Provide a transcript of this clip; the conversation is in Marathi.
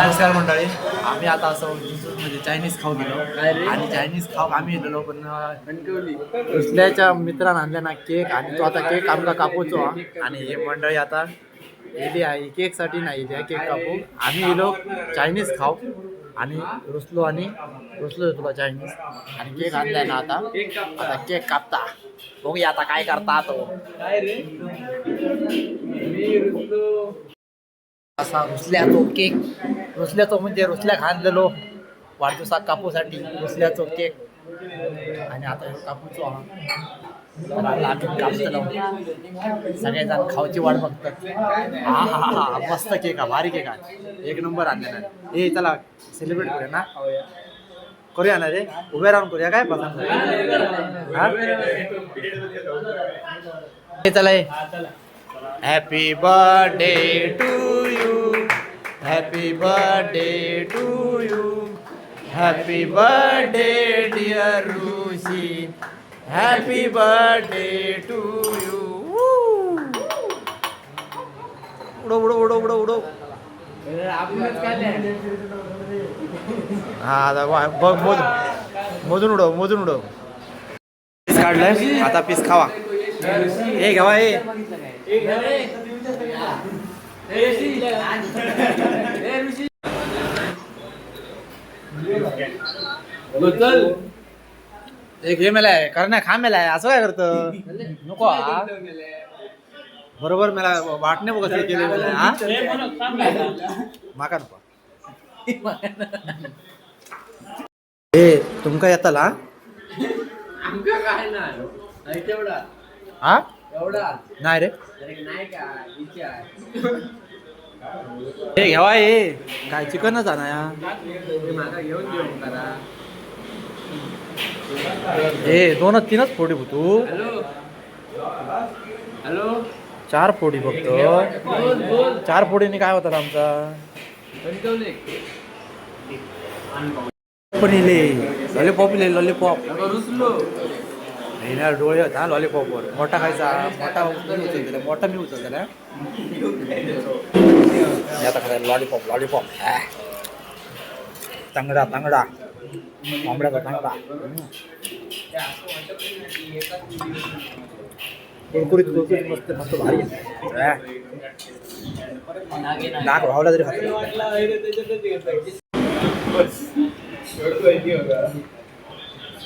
नमस्कार मंडळी. आम्ही आता असं म्हणजे चायनीज खाऊ गेलो आणि चायनीज खाऊ आम्ही गेलो पण दुसऱ्याच्या मित्रांना आणल्या ना केक आणि तो आता केक आमका कापूचो आणि हे मंडळी आता येली आहे केकसाठी नाही येते केक कापू. आम्ही गेलो चायनीज खाऊ आणि रुसलो तुला चायनीज आणि केक आणलाय ना आता आता केक कापता बघूया आता काय करता तो असा रुसल्याचो केक रुसल्याचो म्हणजे रुसल्या खाल्लेलो वाढदिवसाक कापूसाठी रुसल्याचो केक आणि आता ह्यो कापूचो हा तर आता आम्ही कापतलो सगळेजण खाऊची वाट बघतात. हा हा हा मस्त केक हा भारी केक आहे एक नंबर आणलेला आहे. ए चला सेलिब्रेट करूया ना करूया ना रे उभे राहून करूया काय पसंत चला happy birthday to you happy birthday to you happy birthday dear Rushi happy birthday to you उडो उडो उडो उडो उडो हा आता बघ मोजून उडव पीस काढलंय आता पीस खावा हे घ्यावा हे एक हे मेलाय करण्या खा मेलाय असं काय करतं नको हा बरोबर मला वाटणे बघ कसं केले मेलाय हा माका नको हे तुमका येताला हा नाही रे हे घ्यावा हे काय चिकनच आणा या हे दोनच तीनच फोडी तू हॅलो 4 फोडी फक्त 4 फोडीने काय होतात आमचा पण लॉलीपॉप लॉलीपॉप डोळे होता लॉलीपॉपवर मोठा खायचा मोठा मी उचलला आता खायला लॉलीपॉप तांगडा आंबड्याचा तांगडा कुरकुरीत मस्त मस्त भारी नाक भावला तरी खातो